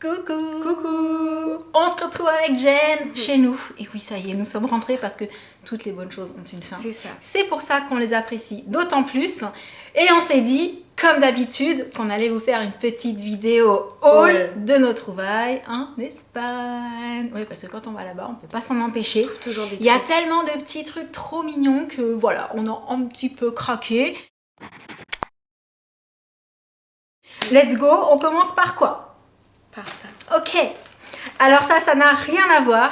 Coucou. Coucou. On se retrouve avec Jen chez nous. Et oui, ça y est, nous sommes rentrés parce que toutes les bonnes choses ont une fin. C'est ça. C'est pour ça qu'on les apprécie d'autant plus. Et on s'est dit, comme d'habitude, qu'on allait vous faire une petite vidéo haul de nos trouvailles en Espagne. Oui, parce que quand on va là-bas, on peut pas s'en empêcher. Toujours des Il y a tellement de petits trucs trop mignons que voilà, on a un petit peu craqué. Let's go, on commence par quoi? Par ça. Ok, alors ça n'a rien à voir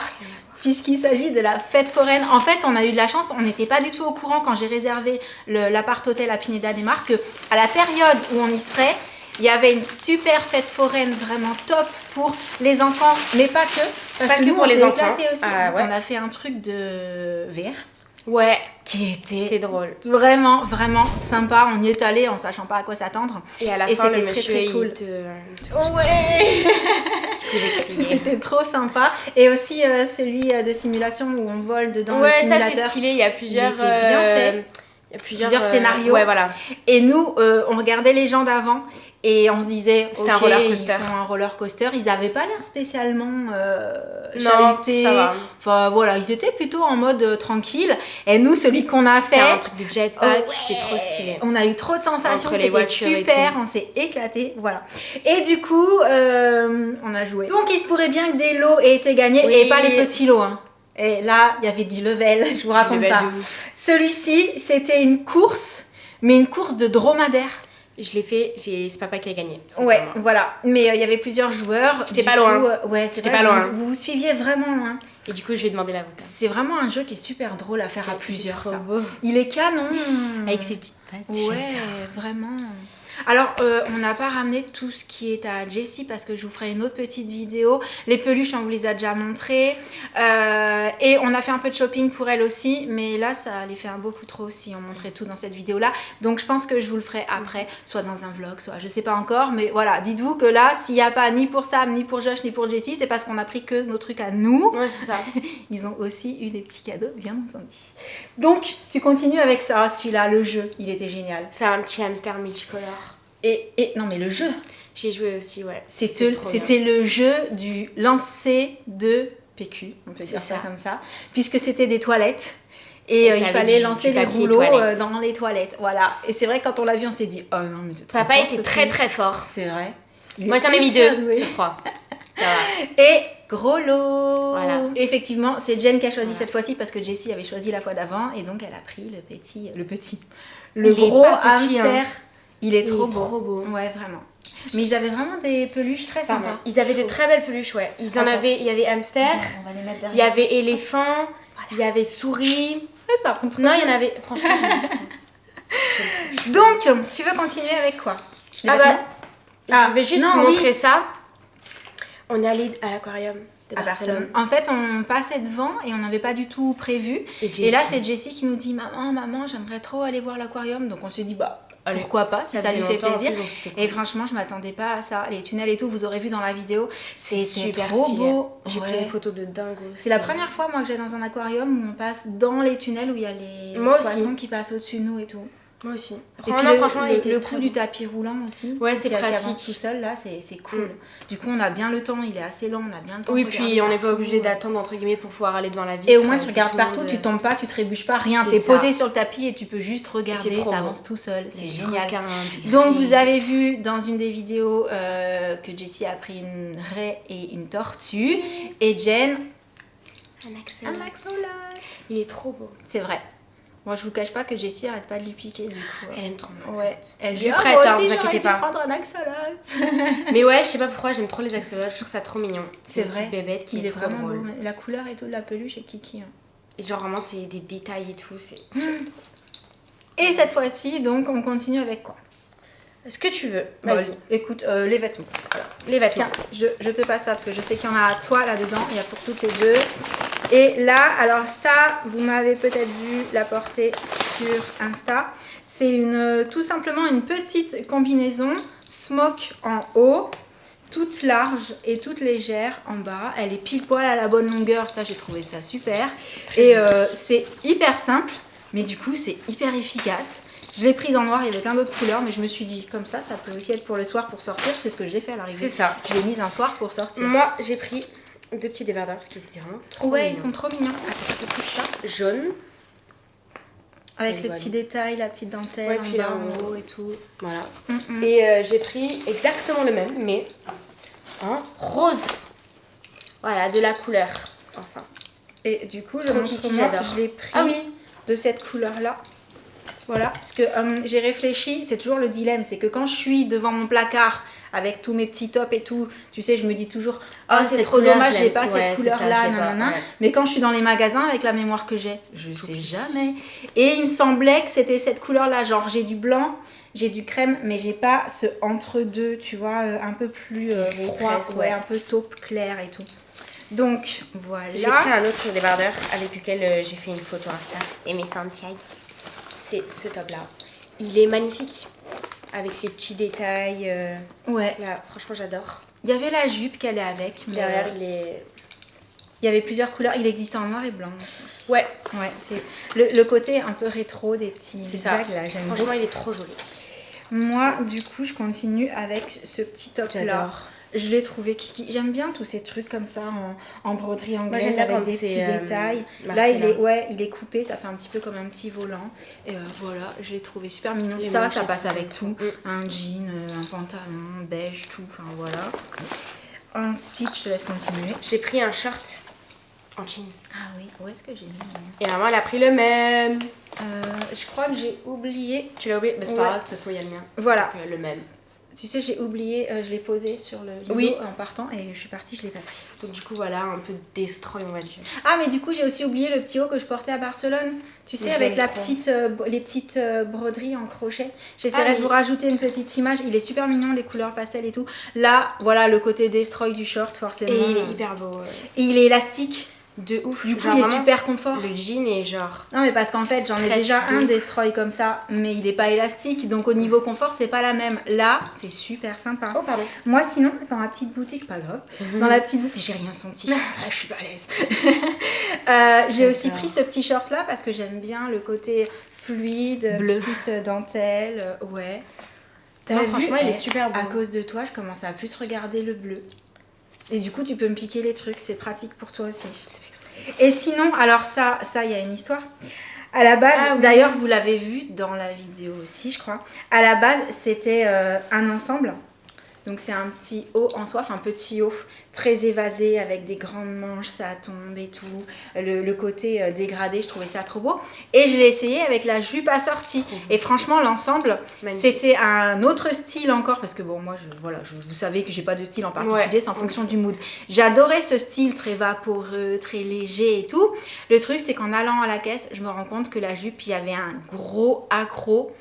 puisqu'il s'agit de la fête foraine. En fait, on a eu de la chance, on n'était pas du tout au courant quand j'ai réservé l'appart-hôtel à Pineda de Mar qu'à la période où on y serait, il y avait une super fête foraine vraiment top pour les enfants, mais pas que. Parce que nous, pour on les s'est enfants. éclatés aussi. Ah, ouais. On a fait un truc de VR Ouais, qui était c'était drôle. vraiment sympa. On y est allé en sachant pas à quoi s'attendre. Et à la Et fin, le c'était monsieur, très cool. il te... Ouais. j'ai crié. C'était trop sympa. Et aussi celui de simulation où on vole dedans le Ouais, simulateur. ça c'est stylé, il y a plusieurs... Il était bien fait. Il y a Plusieurs scénarios. Ouais, voilà. Et nous, on regardait les gens d'avant et on se disait, C'était ok, un roller coaster. ils font un roller coaster. Ils n'avaient pas l'air spécialement Non, chahutés. ça va. Enfin voilà, ils étaient plutôt en mode tranquille. Et nous, celui qu'on a fait, C'était un truc de jetpack, ouais, c'était trop stylé. on a eu trop de sensations, Entre les c'était voitures et super, tout. on s'est éclaté, voilà. Et du coup, on a joué. Donc il se pourrait bien que des lots aient été gagnés Oui. et pas les petits lots. Hein. Et là, il y avait du level, je vous raconte level pas. de ouf. Celui-ci, c'était une course, mais une course de dromadaire. Je l'ai fait, c'est papa qui a gagné. C'est Ouais, pas moi. voilà. Mais il y avait plusieurs joueurs. J'étais Du pas coup, loin. Ouais, c'est J'étais vrai, pas loin. vous suiviez vraiment. Hein. Et du coup, je vais demander l'avocat. C'est vraiment un jeu qui est super drôle à faire à plusieurs. Trop Ça. beau. Il est canon. Avec ses petites pattes. Ouais, j'adore. vraiment. Alors, on n'a pas ramené tout ce qui est à Jessie parce que je vous ferai une autre petite vidéo. Les peluches, on vous les a déjà montrées. Et on a fait un peu de shopping pour elle aussi. Mais là, ça allait faire beaucoup trop si on montrait tout dans cette vidéo-là. Donc, je pense que je vous le ferai après, soit dans un vlog, soit je sais pas encore. Mais voilà, dites-vous que là, s'il n'y a pas ni pour Sam, ni pour Josh, ni pour Jessie, c'est parce qu'on a pris que nos trucs à nous. Ouais, c'est ça. Ils ont aussi eu des petits cadeaux, bien entendu. Donc, tu continues avec ça, celui-là, le jeu. Il était génial. C'est un petit hamster multicolore. Et non, mais le jeu, J'ai joué aussi, ouais. c'était le jeu du lancer de PQ, on peut dire ça comme ça, puisque c'était des toilettes. Et il fallait lancer les rouleaux dans les toilettes. Voilà. Et c'est vrai, quand on l'a vu, on s'est dit, oh non, mais c'est trop Papa fort, était ce très truc. très fort. C'est vrai. Moi j'en ai mis hyper 2 doué. sur 3. Ça va. Et gros lot. Voilà. Effectivement, c'est Jen qui a choisi cette fois-ci parce que Jessie avait choisi la fois d'avant. Et donc, elle a pris le Il est gros pas petit, hamster. hein. Il est Il trop est beau. trop beau. Ouais, vraiment. Mais ils avaient vraiment des peluches très sympas. Ils avaient de très belles peluches, ouais. Ils en Attends. avaient, il y avait hamster, On va les mettre derrière. il y avait éléphant, il y avait souris. ça. Non, il y en avait, franchement. Donc, tu veux continuer avec quoi? Les Ah vêtements bah, je vais juste non, vous oui. montrer ça. On est allé à l'aquarium de À Barcelone. Barcelone. En fait, on passait devant et on n'avait pas du tout prévu. Et là, c'est Jessie qui nous dit, maman, j'aimerais trop aller voir l'aquarium. Donc, on s'est dit, bah, Allez. pourquoi pas, si ça faisait lui fait longtemps, en plaisir. plus, donc c'était cool. Et franchement, je m'attendais pas à ça. Les tunnels et tout, vous aurez vu dans la vidéo, c'est super trop stylé. beau. J'ai pris Ouais. une photo de dingo. C'est la première fois, moi, que j'ai dans un aquarium où on passe dans les tunnels où il y a les Moi aussi. poissons qui passent au-dessus de nous et tout. Moi aussi. Et puis franchement, il était le très coup beau. du tapis roulant aussi. Ouais, c'est qui avance pratique. tout seul, là, c'est cool. Du coup, on a bien le temps, il est assez long, on a bien le temps. Oui, de puis regarder on n'est pas partout. obligé d'attendre entre guillemets pour pouvoir aller devant la vitre. Et au moins, tu C'est regardes tout le partout, monde, tu tombes pas, tu trébuches pas, rien. C'est T'es ça. posé sur le tapis et tu peux juste regarder, trop ça beau. avance tout seul. C'est Les génial. requins, des Donc, raies. vous avez vu dans une des vidéos que Jessie a pris une raie et une tortue. Et Jen, Un axolote. axolote. Il est trop beau. C'est vrai. Moi, je vous cache pas que Jessie arrête pas de lui piquer du coup. Elle aime trop mon Ouais, axolote. elle Je dit suis ah, prête, moi hein, aussi vous j'aurais inquiétez dû pas. prendre un axolote. Mais ouais, je sais pas pourquoi, j'aime trop les axolotes. Je trouve ça trop mignon. C'est une vrai. petite bébête qui Il est est trop vraiment drôle. beau. La couleur et tout de la peluche est kiki. Hein. Et genre vraiment, c'est des détails et tout. C'est. Et cette fois-ci, donc, on continue avec quoi? Ce que tu veux. Bon, Vas-y. écoute, les vêtements. Voilà. Les vêtements. Tiens, je te passe ça parce que je sais qu'il y en a à toi là-dedans. Il y a pour toutes les deux. Et là, alors ça, vous m'avez peut-être vu la porter sur Insta. C'est tout simplement une petite combinaison smock en haut, toute large et toute légère en bas. Elle est pile poil à la bonne longueur. Ça, j'ai trouvé ça super. Et c'est hyper simple, mais du coup, c'est hyper efficace. Je l'ai prise en noir, il y avait plein d'autres couleurs, mais je me suis dit, comme ça peut aussi être pour le soir pour sortir. C'est ce que j'ai fait à l'arrivée. C'est ça. Je l'ai mise un soir pour sortir. Moi, j'ai pris 2 petits débardeurs parce qu'ils étaient vraiment trop mignons. Ils sont trop mignons. Attends, je pousse ça. Jaune. Avec Et le voilà. petit détail, la petite dentelle, Ouais, en puis bas, là, en haut et tout. Voilà. Mm-mm. Et j'ai pris exactement le même, mais en rose. Voilà, de la couleur. Enfin. Et du coup, Trop kiki, j'adore. je l'ai pris Ah oui. de cette couleur-là. Voilà, parce que j'ai réfléchi, c'est toujours le dilemme, c'est que quand je suis devant mon placard avec tous mes petits tops et tout, tu sais, je me dis toujours, ah c'est cette trop couleur, dommage, je j'ai l'aime. pas Ouais, cette c'est ça, couleur-là, je l'ai pas, nanana. ouais. Mais quand je suis dans les magasins avec la mémoire que j'ai, je sais jamais. Et il me semblait que c'était cette couleur-là, genre j'ai du blanc, j'ai du crème, mais j'ai pas ce entre-deux, tu vois, un peu plus froid, presque, ouais, ouais. un peu taupe clair et tout. Donc voilà. J'ai pris un autre débardeur avec lequel j'ai fait une photo Insta. Et mes Santiago. C'est ce top-là. Il est magnifique. Avec les petits détails. Ouais. Là, franchement, j'adore. Il y avait la jupe qu'elle est avec. Mais Derrière, il est... il y avait plusieurs couleurs. Il existait en noir et blanc aussi. Ouais. Ouais, c'est le côté un peu rétro des petits C'est ça. zigzags là, j'aime beaucoup. Franchement, il est trop joli. Moi, du coup, je continue avec ce petit top là. J'adore. Je l'ai trouvé kiki. J'aime bien tous ces trucs comme ça en broderie anglaise j'aime bien avec quand des c'est, petits détails. Là, marqué, il est coupé, ça fait un petit peu comme un petit volant. Et voilà, je l'ai trouvé super mignon. Les Ça manches, passe elles sont avec tout. trop- Un jean, un pantalon, beige, tout. Enfin voilà. Ensuite, je te laisse continuer. J'ai pris un short en jean. Ah oui, où est-ce que j'ai mis le mien Et maman, elle a pris le même. Je crois que j'ai oublié. Tu l'as oublié? Bah, c'est Ouais. pas grave, de toute façon, il y a le mien. Voilà. Donc, le même. Tu sais, j'ai oublié, je l'ai posé sur le rideau Oui. en partant et je suis partie, je l'ai pas pris. Donc, du coup, voilà, un peu destroy, on va dire. Ah, mais du coup, j'ai aussi oublié le petit haut que je portais à Barcelone. Tu sais, Mais avec j'aime la trop. petite, les petites broderies en crochet. J'essaierai Ah, de vous rajouter une petite image. Il est super mignon, les couleurs pastel et tout. Là, voilà le côté destroy du short, forcément. Et il est hyper beau. Et il est élastique. De ouf. Du coup, Genre, il est vraiment, super confort. Le jean est genre... Non, mais parce qu'en fait, j'en ai Stretch déjà de un ouf. destroy comme ça, mais il est pas élastique. Donc, au niveau confort, c'est pas la même. Là, c'est super sympa. Oh, pardon. Moi, sinon, dans la petite boutique, pas grave. Dans la petite boutique, j'ai rien senti. Ah, je suis pas à l'aise. J'ai aussi pris ce petit short là parce que j'aime bien le côté fluide, Bleu. petite dentelle. Ouais. T'as Non, vu, franchement, il est super beau. À cause de toi, je commence à plus regarder le bleu. Et du coup, tu peux me piquer les trucs. C'est pratique pour toi aussi. Et sinon, alors ça, il y a une histoire. À la base, Ah oui. d'ailleurs, vous l'avez vu dans la vidéo aussi, je crois. À la base, c'était un ensemble. Donc c'est un petit haut en soie, enfin un petit haut très évasé avec des grandes manches, ça tombe et tout. Le côté dégradé, je trouvais ça trop beau. Et je l'ai essayé avec la jupe assortie. Et franchement, l'ensemble, Magnifique. c'était un autre style encore. Parce que bon, moi, vous savez que j'ai pas de style en particulier, Ouais. c'est en fonction du mood. J'adorais ce style très vaporeux, très léger et tout. Le truc, c'est qu'en allant à la caisse, je me rends compte que la jupe, il y avait un gros accroc.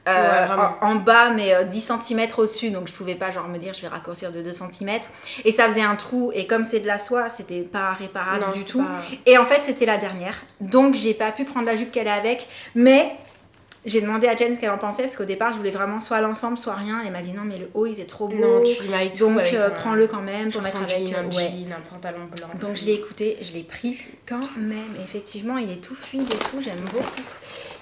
Ouais, vraiment. en bas mais 10 cm au-dessus, donc je pouvais pas genre me dire je vais raccourcir de 2 cm et ça faisait un trou et comme c'est de la soie c'était pas réparable Non, du c'est tout pas- et en fait c'était la dernière, donc j'ai pas pu prendre la jupe qu'elle est avec, mais j'ai demandé à Jen ce qu'elle en pensait parce qu'au départ je voulais vraiment soit l'ensemble soit rien, elle m'a dit non mais le haut il est trop beau, Non, tu lui mets tout donc avec un- prends-le quand même pour genre mettre un avec jean, un ouais. jean, un pantalon blanc. Donc je l'ai écouté, je l'ai pris quand même. Et effectivement, il est tout fluide et tout, j'aime beaucoup.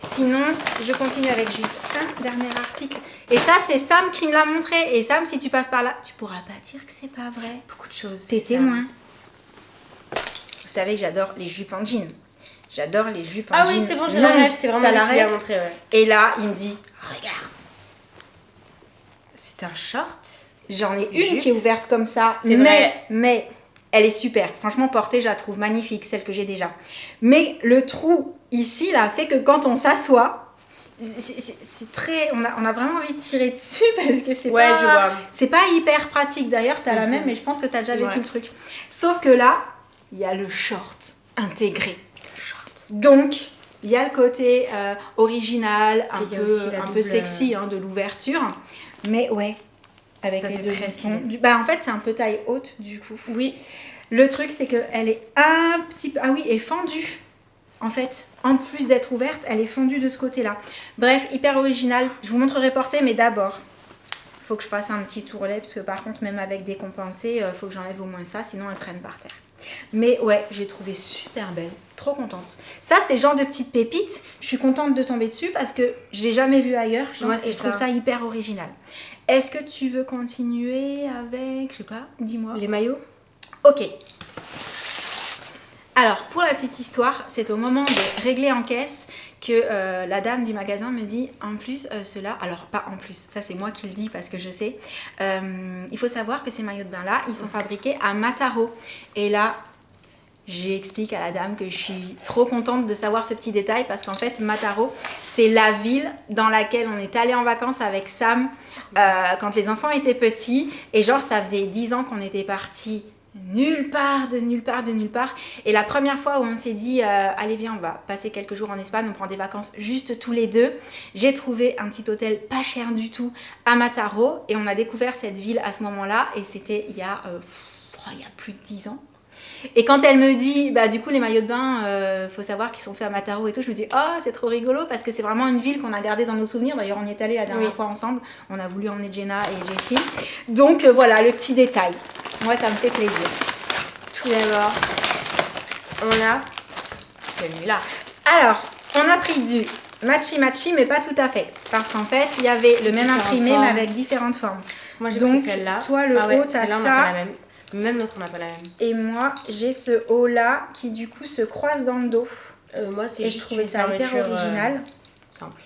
Sinon, je continue avec juste un dernier article. Et ça, c'est Sam qui me l'a montré. Et Sam, si tu passes par là, tu pourras pas dire que c'est pas vrai. Beaucoup de choses. T'es c'est ça. témoin. Vous savez que j'adore les jupes en jean. J'adore les jupes en Ah jean. oui, c'est bon, j'ai la longues. rêve, c'est vraiment T'as lui la qui l'a rêve. montré, ouais. Et là, il me dit, regarde. C'est un short. J'en ai une Jupe. qui est ouverte comme ça, C'est vrai. mais elle est super. Franchement, portée, je la trouve magnifique, celle que j'ai déjà. Mais le trou ici, là, fait que quand on s'assoit, c'est très... On a vraiment envie de tirer dessus parce que c'est Ouais, pas... je vois. C'est pas hyper pratique. D'ailleurs, t'as la même, mais je pense que t'as déjà vécu Ouais. le truc. Sauf que là, il y a le short intégré. Donc... Il y a le côté original, un Et il y a aussi la peu double, sexy hein, de l'ouverture. Mais ouais, avec Ça, les c'est deux très boutons. stylé. Bah, en fait, c'est un peu taille haute du coup. Oui. Le truc, c'est qu'elle est un petit peu... Ah oui, et fendue. En fait, en plus d'être ouverte, elle est fendue de ce côté-là. Bref, hyper original. Je vous montrerai portée, mais d'abord, Faut que je fasse un petit tourlet parce que par contre même avec des compensés, faut que j'enlève au moins ça, sinon elle traîne par terre. Mais ouais, j'ai trouvé super belle, trop contente. Ça c'est le genre de petite pépite, je suis contente de tomber dessus parce que je l'ai jamais vu ailleurs et je trouve ça hyper original. Est-ce que tu veux continuer avec, je sais pas, dis-moi. Les maillots. Ok. Alors, pour la petite histoire, c'est au moment de régler en caisse que la dame du magasin me dit en plus cela, alors pas en plus, ça c'est moi qui le dis parce que je sais, il faut savoir que ces maillots de bain là, ils sont fabriqués à Mataro. Et là, je lui explique à la dame que je suis trop contente de savoir ce petit détail parce qu'en fait Mataro, c'est la ville dans laquelle on est allé en vacances avec Sam quand les enfants étaient petits et genre ça faisait 10 ans qu'on était partis nulle part. Et la première fois où on s'est dit allez viens on va passer quelques jours en Espagne, on prend des vacances juste tous les deux, j'ai trouvé un petit hôtel pas cher du tout à Mataro et on a découvert cette ville à ce moment là et c'était il y a plus de 10 ans. Et quand elle me dit, bah du coup les maillots de bain, faut savoir qu'ils sont faits à Mataro et tout, je me dis, oh c'est trop rigolo parce que c'est vraiment une ville qu'on a gardée dans nos souvenirs. D'ailleurs on y est allé la dernière fois ensemble, on a voulu emmener Jenna et Jessie. Donc voilà, le petit détail. Moi ça me fait plaisir. Tout d'abord, on a celui-là. Alors, on a pris du matchy mais pas tout à fait. Parce qu'en fait, il y avait le même imprimé mais avec différentes formes. Moi j'ai donc pris celle-là. Toi le haut t'as ça. On n'a pas la même. Même l'autre on n'a pas la même. Et moi j'ai ce haut là qui du coup se croise dans le dos. Moi c'est juste je trouvais ça hyper original. Simple.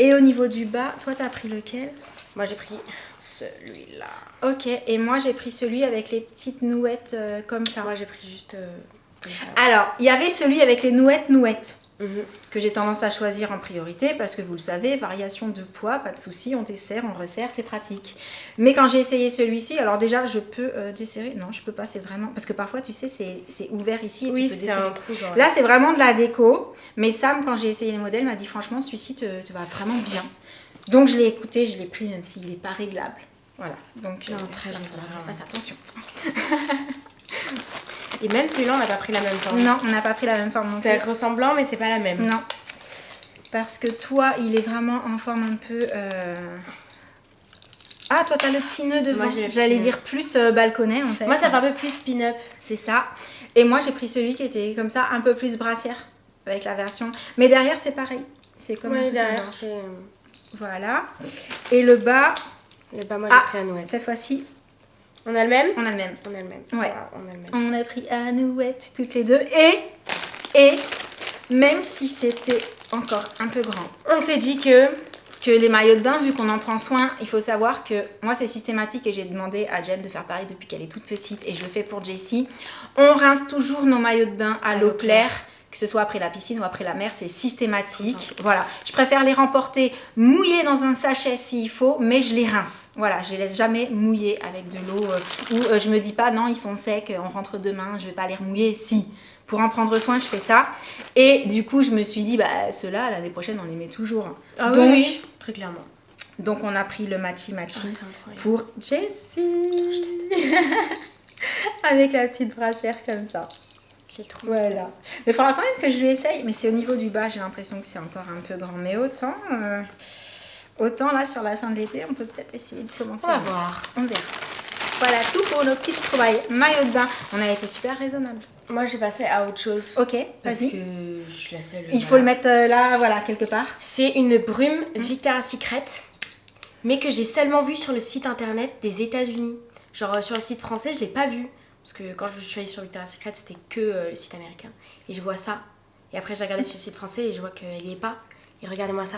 Et au niveau du bas, toi t'as pris lequel? Moi j'ai pris celui-là. Ok, et moi j'ai pris celui avec les petites nouettes comme ça. Moi j'ai pris juste comme ça. Alors, il y avait celui avec les nouettes. Que j'ai tendance à choisir en priorité parce que vous le savez, variation de poids, pas de souci, on desserre, on resserre, c'est pratique. Mais quand j'ai essayé celui-ci, alors déjà je peux desserrer, non je peux pas, c'est vraiment, parce que parfois tu sais c'est ouvert ici et oui, tu peux desserrer. Un trou, genre. Là c'est vraiment de la déco, mais Sam quand j'ai essayé les modèles m'a dit franchement celui-ci te va vraiment bien. Donc je l'ai écouté, je l'ai pris même s'il n'est pas réglable. Voilà, donc non, très bien, je fasse attention. Et même celui-là, on n'a pas pris la même forme. Non, on n'a pas pris la même forme. C'est ressemblant, mais c'est pas la même. Non. Parce que toi, il est vraiment en forme un peu... Ah, toi, t'as le petit nœud devant. J'allais dire plus balconnet, en fait. Moi, ça fait un peu plus pin-up. C'est ça. Et moi, j'ai pris celui qui était comme ça, un peu plus brassière, avec la version. Mais derrière, c'est pareil. C'est comme un derrière, voilà. Et le bas... Le bas, moi, j'ai pris à nouette. Cette fois-ci... On a le même? On a le même. On a le même. Ouais. Voilà, on a le même. On a pris à nouette toutes les deux. Et même si c'était encore un peu grand, on s'est dit que les maillots de bain, vu qu'on en prend soin, il faut savoir que moi c'est systématique et j'ai demandé à Jen de faire pareil depuis qu'elle est toute petite et je le fais pour Jessie. On rince toujours nos maillots de bain à l'eau claire. Que ce soit après la piscine ou après la mer, c'est systématique. Voilà, je préfère les remporter mouillés dans un sachet s'il faut, mais je les rince. Voilà, je les laisse jamais mouillés avec de l'eau où je me dis pas non, ils sont secs, on rentre demain, je vais pas les remouiller. Si, pour en prendre soin, je fais ça. Et du coup, je me suis dit, bah ceux-là, l'année prochaine, on les met toujours. Ah donc, oui, très clairement. Donc, on a pris le matchy pour Jessie. Avec la petite brassière comme ça. Voilà. Mais il faudra quand même que je lui essaye. Mais c'est au niveau du bas, j'ai l'impression que c'est encore un peu grand. Mais autant là, sur la fin de l'été, on peut peut-être essayer de commencer à voir. On verra. Voilà, tout pour nos petites trouvailles. Maillot de bain. On a été super raisonnable. Moi, j'ai passé à autre chose. Ok, parce vas-y. Que je suis la seule. Il faut le mettre là, voilà, quelque part. C'est une brume Victoria's Secret, mais que j'ai seulement vue sur le site internet des États-Unis. Genre, sur le site français, je l'ai pas vue. Parce que quand je suis allée sur Victoria's Secret, c'était que le site américain. Et je vois ça. Et après, j'ai regardé sur le site français et je vois qu'elle n'y est pas. Et regardez-moi ça.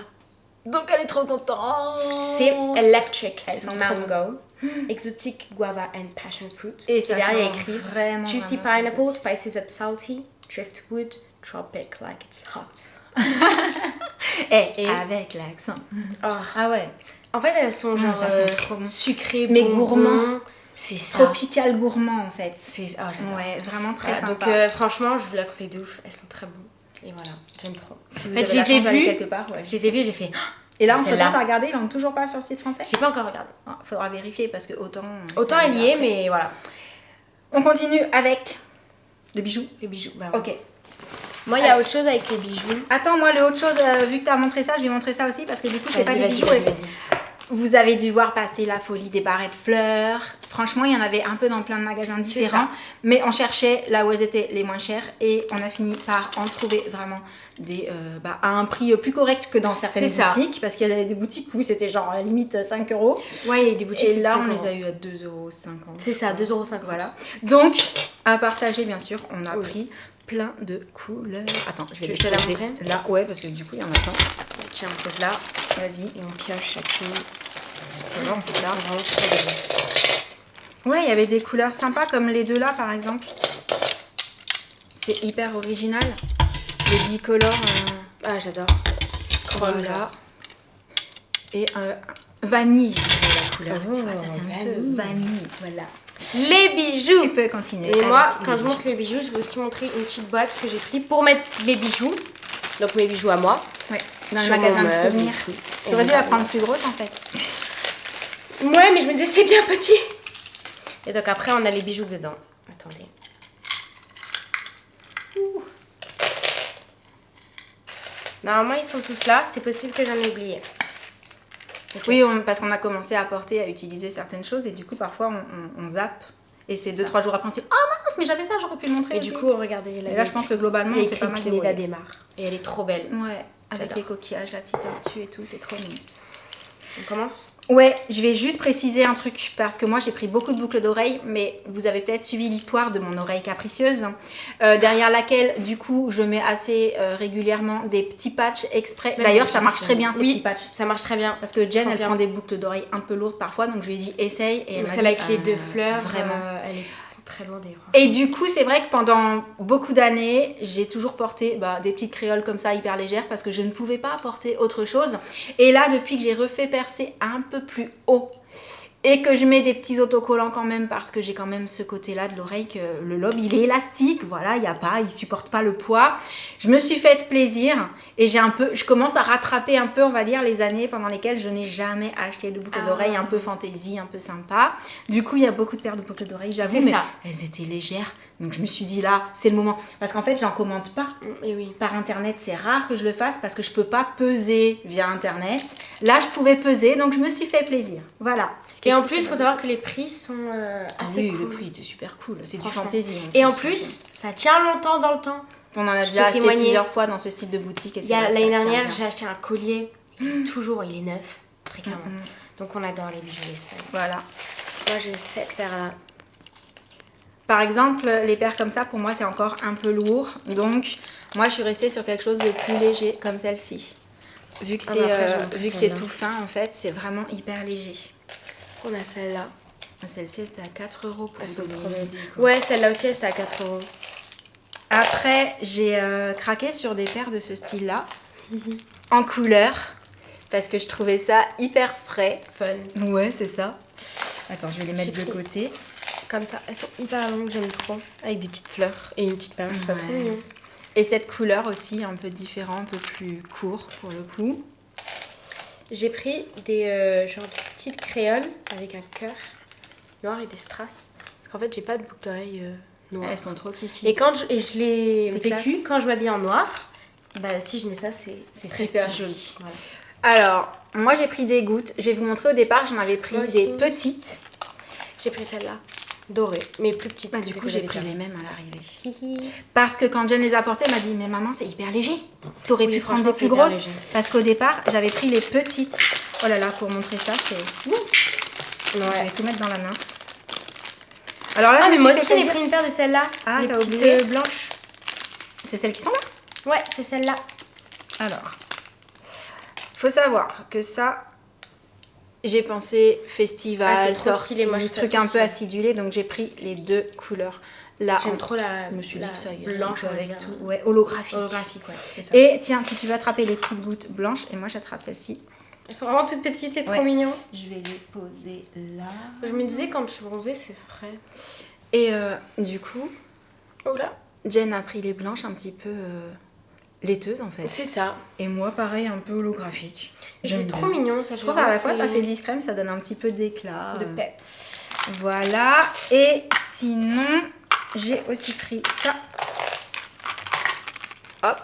Donc, elle est trop contente. C'est Electric Mango, Exotic Guava and Passion Fruit. Et ça derrière, il écrit vraiment Juicy Pineapple, Spices Up Salty, Driftwood, Tropic Like It's Hot. et avec l'accent. Oh. Ah ouais. En fait, elles sont genre sucrées, mais gourmand. C'est ça. Tropical gourmand en fait. J'adore. Ouais, vraiment très sympa. Donc franchement, je vous la conseille de ouf. Elles sont très bonnes. Et voilà, j'aime trop. Si vous avez je les ai vues quelque part. Ouais. Je les ai vues et j'ai fait. Et là, entre-temps, t'as regardé, ils l'ont toujours pas sur le site français? J'ai pas encore regardé. Faudra vérifier parce que autant elle y est, mais voilà. On continue avec le bijou. Les bijoux, bah ouais. Ok. Moi, il y a autre chose avec les bijoux. Attends, moi, le autre chose, vu que t'as montré ça, je vais montrer ça aussi parce que du coup, c'est pas des bijoux. Vous avez dû voir passer la folie des barrettes fleurs. Franchement, il y en avait un peu dans plein de magasins différents. Mais on cherchait là où elles étaient les moins chères. Et on a fini par en trouver vraiment des, à un prix plus correct que dans certaines boutiques. Parce qu'il y a des boutiques où c'était genre à la limite 5 €. Ouais, il y a des boutiques. Et là, on les a eu à 2,50 €. C'est ça, 2,50 €. Voilà. Donc, à partager, bien sûr, on a pris plein de couleurs. Attends, je vais les poser là. Ouais, parce que du coup, il y en a plein. Tiens, on pose là. Vas-y. Et on pioche chacune. Voilà, on fait là. Ouais, il y avait des couleurs sympas comme les deux là, par exemple. C'est hyper original. Les bicolores. Ah, j'adore. Voilà. Et vanille, la couleur. Tu vois, ça fait un peu vanille. Voilà. Les bijoux. Tu peux continuer. Et moi, quand je montre les bijoux, je vais aussi montrer une petite boîte que j'ai pris pour mettre les bijoux. Donc mes bijoux à moi. Ouais. Dans le magasin de souvenirs. Tu aurais dû la prendre plus grosse en fait. Ouais, mais je me disais c'est bien petit. Et donc après, on a les bijoux dedans. Attendez. Ouh. Normalement, ils sont tous là. C'est possible que j'en ai oublié. Oui, parce qu'on a commencé à porter, à utiliser certaines choses et du coup, parfois, on zappe. Et c'est 2-3 jours après, on se dit « Oh mince, mais j'avais ça, j'aurais pu le montrer. » Et du coup, regardez. Et là, je pense que globalement, on s'est pas mal débrouillé. La démarre. Et elle est trop belle. Ouais, avec les coquillages, la petite tortue et tout, c'est trop mignon. On commence ? Ouais, je vais juste préciser un truc parce que moi j'ai pris beaucoup de boucles d'oreilles, mais vous avez peut-être suivi l'histoire de mon oreille capricieuse, derrière laquelle du coup je mets assez régulièrement des petits patchs exprès. D'ailleurs ça marche très bien ces petits patchs. Ça marche très bien. Parce que Jen elle prend des boucles d'oreilles un peu lourdes parfois, donc je lui ai dit essaye et elle m'a dit celle avec les deux fleurs, vraiment. Elles sont très lourdes. Et du coup c'est vrai que pendant beaucoup d'années j'ai toujours porté des petites créoles comme ça hyper légères parce que je ne pouvais pas porter autre chose. Et là depuis que j'ai refait percer un peu plus haut et que je mets des petits autocollants quand même parce que j'ai quand même ce côté là de l'oreille que le lobe il est élastique, voilà, il supporte pas le poids. Je me suis fait plaisir et je commence à rattraper un peu on va dire les années pendant lesquelles je n'ai jamais acheté de boucles d'oreilles un peu fantaisie, un peu sympa. Du coup il y a beaucoup de paires de boucles d'oreilles j'avoue, mais elles étaient légères donc je me suis dit là c'est le moment parce qu'en fait j'en commande pas par internet, c'est rare que je le fasse parce que je peux pas peser via internet. Là je pouvais peser donc je me suis fait plaisir, voilà. Et en plus, il faut savoir que les prix sont assez cool. Le prix était super cool, c'est du fantaisie. Et en plus, ça tient longtemps dans le temps. On en a déjà acheté plusieurs fois dans ce style de boutique. L'année dernière, j'ai acheté un collier, il est neuf, très clairement. Donc on adore les bijoux d'Espagne. Voilà. Moi j'ai cette paire-là. Par exemple, les paires comme ça, pour moi, c'est encore un peu lourd. Donc, moi, je suis restée sur quelque chose de plus léger, comme celle-ci. Vu que c'est tout fin, en fait, c'est vraiment hyper léger. On a celle-là. Celle-ci, c'était à 4 € pour se donner une idée. Ouais, celle-là aussi, elle c'était à 4 €. Après, j'ai craqué sur des paires de ce style-là, en couleur, parce que je trouvais ça hyper frais. Fun. Ouais, c'est ça. Attends, je vais les mettre de côté. Comme ça, elles sont hyper longues, j'aime trop. Avec des petites fleurs et une petite perle, je trouve ça trop mignon. Et cette couleur aussi, un peu différente, un peu plus court pour le coup. J'ai pris des genre de petites créoles avec un cœur noir et des strass. Parce qu'en fait, j'ai pas de boucle d'oreille noire. Elles sont trop kiki. Et je l'ai vécu quand je m'habille en noir. Si je mets ça, c'est super joli. Voilà. Alors, moi j'ai pris des gouttes. Je vais vous montrer au départ, j'en avais pris des petites. J'ai pris celle-là, dorée, mais plus petite. Du coup, j'ai pris les mêmes à l'arrivée. Parce que quand Jen les a portées, elle m'a dit mais maman, c'est hyper léger. T'aurais pu prendre des plus grosses. Parce qu'au départ, j'avais pris les petites. Oh là là, pour montrer ça, c'est. Je vais tout mettre dans la main. Alors là, mais moi aussi j'ai pris une paire de celles-là. Ah, t'as oublié blanches. C'est celles qui sont là? Ouais, c'est celle-là. Alors, faut savoir que ça, j'ai pensé festival, sortie, truc un peu acidulé, donc j'ai pris les deux couleurs. Là, j'aime trop la blanche avec tout, ouais, holographique. Ouais, c'est ça. Et tiens, si tu veux attraper les petites gouttes blanches, et moi j'attrape celle-ci. Elles sont vraiment toutes petites, c'est trop mignon. Je vais les poser là. Je me disais quand je suis bronzée, c'est frais. Et du coup, oh là, Jen a pris les blanches un petit peu laiteuses en fait. C'est ça. Et moi pareil, un peu holographique. C'est trop mignon. Ça, je trouve à la fois ça fait discret, mais ça donne un petit peu d'éclat. De peps. Voilà. Et sinon, j'ai aussi pris ça. Hop.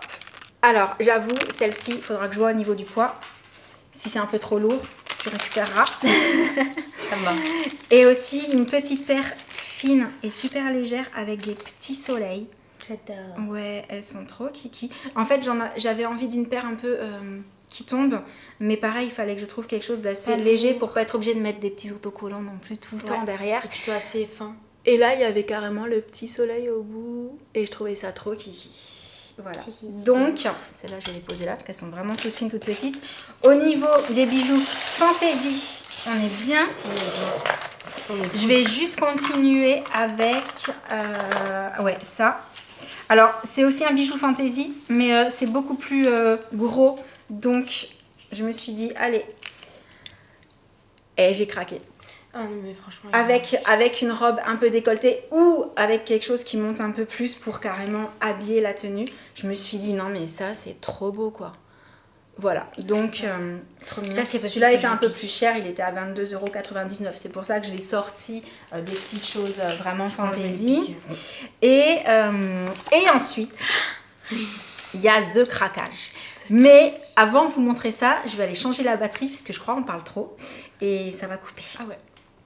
Alors, j'avoue, celle-ci, il faudra que je vois au niveau du poids. Si c'est un peu trop lourd, tu récupéreras. Ça me va. Et aussi une petite paire fine et super légère avec des petits soleils. J'adore. Ouais, elles sont trop kiki. En fait, j'avais envie d'une paire un peu qui tombe, mais pareil, il fallait que je trouve quelque chose d'assez léger pour pas être obligée de mettre des petits autocollants non plus tout le temps derrière. Et qui soit assez fin. Et là, il y avait carrément le petit soleil au bout et je trouvais ça trop kiki. Voilà. Donc, celles-là, je vais les poser là parce qu'elles sont vraiment toutes fines, toutes petites. Au niveau des bijoux Fantaisie, on est bien. Je vais juste continuer avec ça. Alors, c'est aussi un bijou Fantaisie, mais c'est beaucoup plus gros. Donc, je me suis dit, allez. Et j'ai craqué. Ah non, mais franchement... Avec une robe un peu décolletée ou avec quelque chose qui monte un peu plus pour carrément habiller la tenue. Je me suis dit, non, mais ça, c'est trop beau, quoi. Voilà, donc trop mignon. Celui-là était un peu plus cher, il était à 22,99 €. C'est pour ça que je l'ai sorti des petites choses vraiment Fantaisie. Et ensuite, il y a The Craquage. Mais avant de vous montrer ça, je vais aller changer la batterie parce que je crois qu'on parle trop et ça va couper. Ah ouais.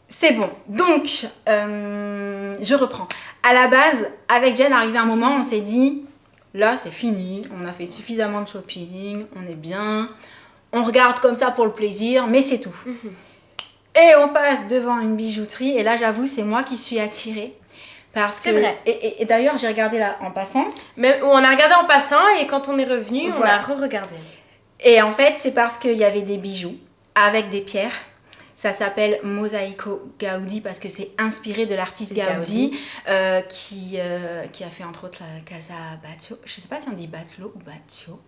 C'est bon, donc je reprends. À la base, avec Jen, arrivé un moment, on s'est dit... Là, c'est fini, on a fait suffisamment de shopping, on est bien, on regarde comme ça pour le plaisir, mais c'est tout. Et on passe devant une bijouterie, et là, j'avoue, c'est moi qui suis attirée. C'est vrai. Et d'ailleurs, j'ai regardé là en passant. Mais on a regardé en passant, et quand on est revenu, on a re-regardé. Et en fait, c'est parce qu'il y avait des bijoux avec des pierres. Ça s'appelle Mosaico Gaudi parce que c'est inspiré de l'artiste Gaudi qui a fait entre autres la Casa Batlló. Je ne sais pas si on dit Batlló ou Batlló.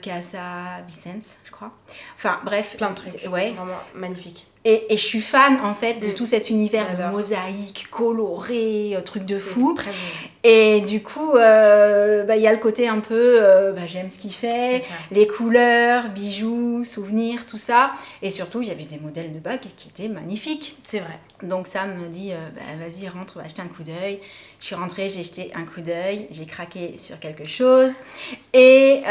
Casa Vicens, je crois. Enfin bref. Plein de trucs. Ouais. Vraiment magnifique. Et je suis fan en fait de tout cet univers de mosaïque, coloré, truc de fou. Très beau. Et du coup, il y a le côté un peu, j'aime ce qu'il fait, les couleurs, bijoux, souvenirs, tout ça. Et surtout, il y avait des modèles de bagues qui étaient magnifiques. C'est vrai. Donc ça me dit, vas-y, rentre, va jeter un coup d'œil. Je suis rentrée, j'ai jeté un coup d'œil, j'ai craqué sur quelque chose. Et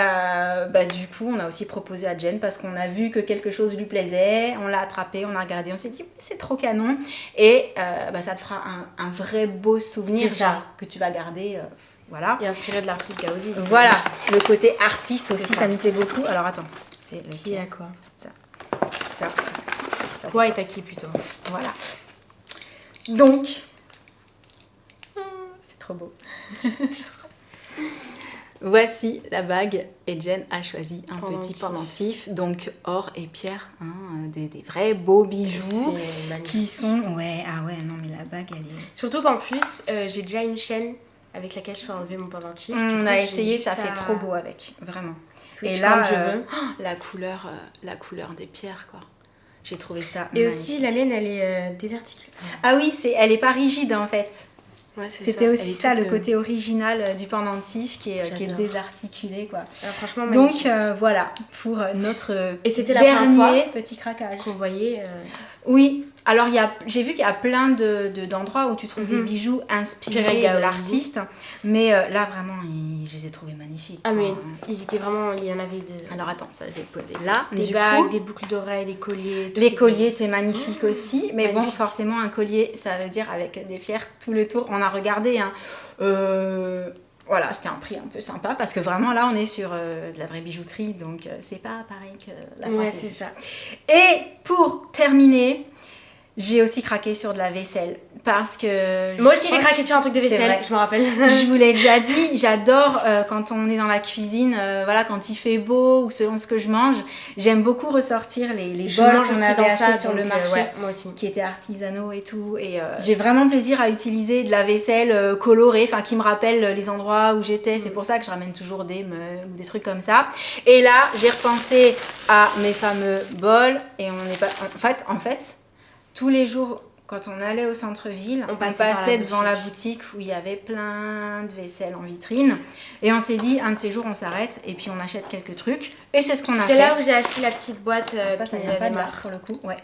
du coup, on a aussi proposé à Jen parce qu'on a vu que quelque chose lui plaisait. On l'a attrapé, on a regardé, on s'est dit, c'est trop canon. Et ça te fera un vrai beau souvenir, genre que tu vas garder. Voilà. Et inspiré de l'artiste Gaudi. Voilà, le côté artiste aussi, ça nous plaît beaucoup. Alors attends, c'est le qui a quoi? Ça. Quoi est à qui plutôt? Voilà. Donc, c'est trop beau. Voici la bague et Jen a choisi un petit pendentif, donc or et pierre, des vrais beaux bijoux qui sont... non mais la bague elle est... Surtout qu'en plus, j'ai déjà une chaîne avec laquelle je peux enlever mon pendentif. On a essayé, ça fait trop beau avec, vraiment. Switch et là, comme je veux. La couleur des pierres quoi. J'ai trouvé ça et magnifique. Aussi la mienne elle est désarticulée. Ah oui, elle est pas rigide en fait. Ouais, c'était aussi ça le côté original du pendentif qui est désarticulé quoi. Alors, franchement donc voilà pour notre et c'était dernier petit craquage qu'on voyait. Oui, alors j'ai vu qu'il y a plein d'endroits où tu trouves des bijoux inspirés de l'artiste, mais là vraiment je les ai trouvés magnifiques. Ah mais ils étaient vraiment, il y en avait de... Alors attends, ça je vais le poser là. Des bagues, des boucles d'oreilles, des colliers. Les colliers étaient magnifiques aussi, mais bon forcément un collier ça veut dire avec des pierres tout le tour. On a regardé voilà, c'était un prix un peu sympa parce que vraiment là on est sur de la vraie bijouterie donc c'est pas pareil que la fantaisie. Ouais, c'est ça. Et pour terminer, j'ai aussi craqué sur de la vaisselle parce que... Moi aussi j'ai craqué sur un truc de vaisselle, je me rappelle. Je vous l'ai déjà dit, j'adore quand on est dans la cuisine, quand il fait beau ou selon ce que je mange, j'aime beaucoup ressortir les bols qu'on avait achetés sur le marché, moi aussi. Qui étaient artisanaux et tout. Et j'ai vraiment plaisir à utiliser de la vaisselle colorée, qui me rappelle les endroits où j'étais. C'est pour ça que je ramène toujours des mugs ou des trucs comme ça. Et là, j'ai repensé à mes fameux bols et on est pas... En fait, tous les jours, quand on allait au centre-ville, on passait devant la boutique où il y avait plein de vaisselle en vitrine. Et on s'est dit, un de ces jours, on s'arrête et puis on achète quelques trucs. Et c'est ce qu'on a fait. C'est là où j'ai acheté la petite boîte. Ça vient pas de là, pour le coup. Ouais.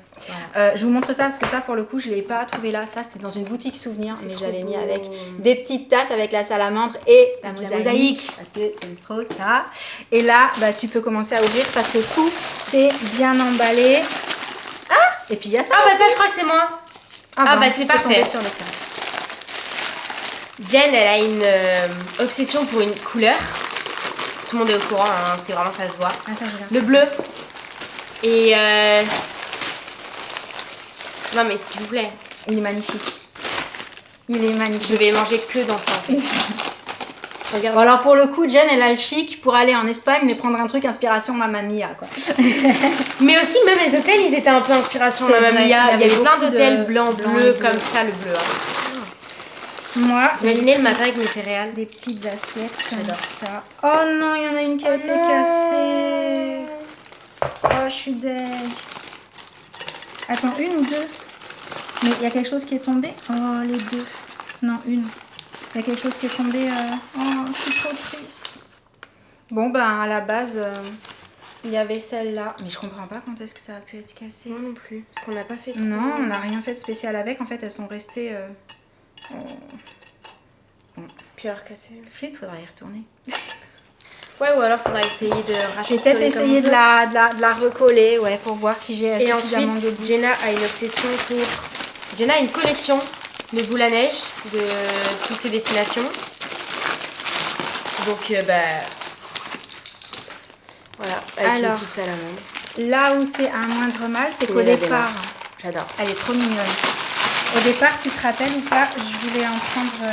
Voilà. Je vous montre ça parce que ça, pour le coup, je ne l'ai pas trouvé là. Ça, c'était dans une boutique souvenir. Mais j'avais mis avec des petites tasses avec la salamandre et la mosaïque. Parce que j'aime trop ça. Et là, tu peux commencer à ouvrir parce que tout est bien emballé. Et puis il y a ça. Ah bah aussi. ça je crois que c'est moi. Ah bah, en c'est plus, t'es parfait. tombée sur le tien. Jen, elle a une obsession pour une couleur. Tout le monde est au courant, hein, c'est vraiment ça se voit. Attends, je regarde. Le bleu. Et non mais s'il vous plaît. Il est magnifique. Il est magnifique. Je vais manger que dans ça en fait. Regarde. Bon, alors pour le coup, Jen, elle a le chic pour aller en Espagne, mais prendre un truc inspiration Mamma Mia, quoi. Mais aussi, même les hôtels, ils étaient un peu inspiration C'est Mamma vrai, Mia. Il y avait plein beaucoup d'hôtels de blancs, blanc bleus, et bleu. comme ça, le bleu. Hein. Moi, Imaginez le matin avec mes céréales. des petites assiettes comme J'adore. ça. Oh non, il y en a une qui a été cassée. Oh, je suis deg. Attends, une ou deux? Mais il y a quelque chose qui est tombé? Oh, les deux. Non, une. Il y a quelque chose qui est tombé. Oh, je suis trop triste. Bon, ben, à la base, il y avait celle-là. Mais je comprends pas quand est-ce que ça a pu être cassé. Moi non plus, parce qu'on n'a pas fait trop. Non, on n'a rien fait de spécial avec. En fait, elles sont restées... Puis alors cassé. Flûte, faudrait y retourner. Ouais, ou alors faudra essayer de Je racheter. vais peut-être essayer de la recoller, ouais, pour voir si j'ai Et suffisamment de ensuite, goût. Jenna a une obsession pour. Jenna a une collection de boules à neige de toutes ses destinations. Donc, bah. Voilà, avec une Alors. petite salamande. Là où c'est un moindre mal, c'est C'est qu'au la départ, J'adore. elle est trop mignonne. Au départ, tu te rappelles ou pas, je voulais en prendre...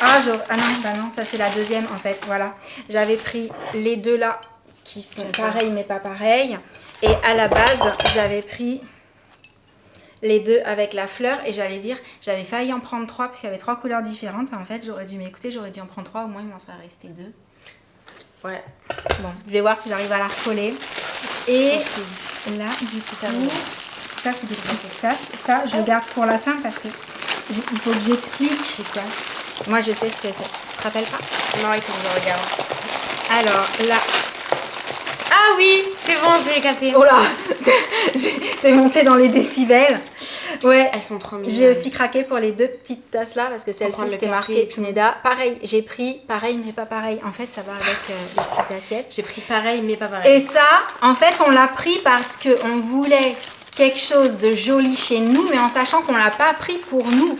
Ah non, bah non, ça c'est la deuxième en fait, voilà. J'avais pris les deux là, qui sont pareils mais pas pareils. Et à la base, j'avais pris les deux avec la fleur. Et j'allais dire, j'avais failli en prendre trois parce qu'il y avait trois couleurs différentes. En fait, j'aurais dû m'écouter, j'aurais dû en prendre trois. Au moins, il m'en serait resté deux. Ouais. Bon, je vais voir si j'arrive à la recoller. Et là, du coup, ça c'est des petites tasses. Ça, je le garde pour la fin parce que il faut que j'explique. C'est quoi? Moi, je sais ce que c'est. Tu te rappelles pas? Non, il faut que je regarde. Alors, là... Ah oui, c'est bon, j'ai capté. Oh là t'es montée dans les décibels. Ouais. Elles sont trop mignonnes. J'ai aussi craqué pour les deux petites tasses là parce que celle-ci prendre le c'était café marqué et tout. Pineda. Pareil, j'ai pris pareil mais pas pareil. En fait, ça va avec les petites assiettes. J'ai pris pareil, mais pas pareil. Et ça, en fait, on l'a pris parce qu'on voulait quelque chose de joli chez nous, mais en sachant qu'on l'a pas pris pour nous.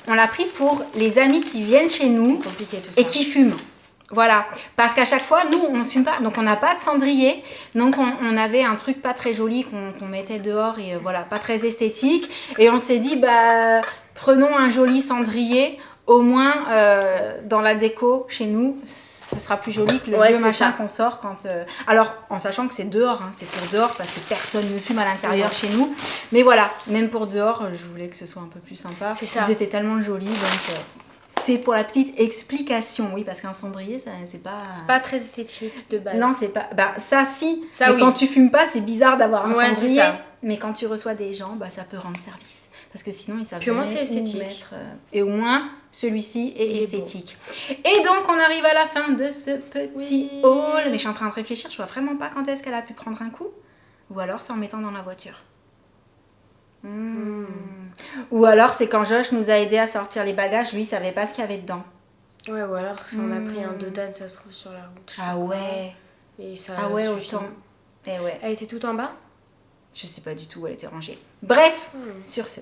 On l'a pris pour les amis qui viennent chez nous C'est compliqué tout ça. et qui fument. Voilà, parce qu'à chaque fois, nous, on ne fume pas, donc on n'a pas de cendrier, donc on avait un truc pas très joli qu'on mettait dehors et voilà, pas très esthétique, et on s'est dit, bah, prenons un joli cendrier, au moins dans la déco chez nous, ce sera plus joli que le vieux machin qu'on sort quand... Alors, en sachant que c'est dehors, hein, c'est pour dehors, parce que personne ne fume à l'intérieur chez nous, mais voilà, même pour dehors, je voulais que ce soit un peu plus sympa, ils étaient tellement jolis, donc... C'est pour la petite explication, oui, parce qu'un cendrier, c'est pas... C'est pas très esthétique de base. Non, c'est pas... Bah, ça, si. Ça, mais oui. quand tu fumes pas, c'est bizarre d'avoir un cendrier. Ça. Mais quand tu reçois des gens, bah, ça peut rendre service. Parce que sinon, ils savent Puis au moins, jamais c'est où esthétique. mettre, Et au moins, celui-ci est Il est esthétique. Et donc, on arrive à la fin de ce petit haul. Mais je suis en train de réfléchir, je vois vraiment pas quand est-ce qu'elle a pu prendre un coup. Ou alors, c'est en mettant dans la voiture. Ou alors, c'est quand Josh nous a aidé à sortir les bagages, lui, il savait pas ce qu'il y avait dedans. Ouais, ou alors ça on a pris un dodan, ça se trouve sur la route. Ah ouais. Et ça Ah ouais, suffit. autant. Eh ouais. Elle était toute en bas? Je sais pas du tout où elle était rangée. Bref, sur ce,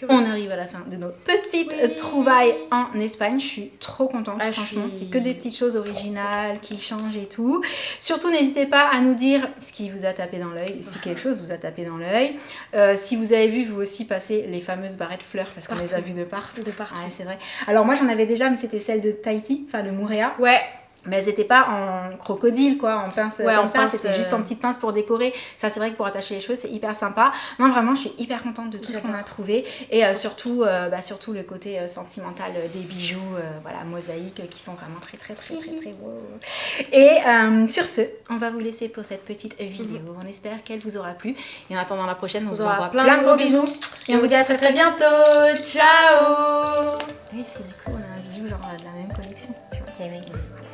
on arrive à la fin de nos petites trouvailles en Espagne. Je suis trop contente, franchement. C'est que des petites choses originales qui changent et tout. Surtout, n'hésitez pas à nous dire ce qui vous a tapé dans l'œil, si quelque chose vous a tapé dans l'œil. Si vous avez vu, vous aussi, passer les fameuses barrettes fleurs, parce qu'on les a vues de partout. De partout. Ouais, c'est vrai. Alors moi, j'en avais déjà, mais c'était celle de Tahiti, enfin de Moorea. Ouais. Mais elles n'étaient pas en crocodile, quoi, en pince Ouais, comme en ça, pince, c'était juste en petite pince pour décorer. Ça, c'est vrai que pour attacher les cheveux, c'est hyper sympa. Non, vraiment, je suis hyper contente de tout ce qu'on a trouvé. Et surtout le côté sentimental des bijoux, voilà, mosaïques, qui sont vraiment très, très, très, très, très beaux. Et sur ce, on va vous laisser pour cette petite vidéo. On espère qu'elle vous aura plu. Et en attendant la prochaine, on vous envoie plein de gros bisous. Et on vous dit à très, très bientôt. Ciao! Oui, parce que du coup, on a un bijou genre de la même collection, tu vois.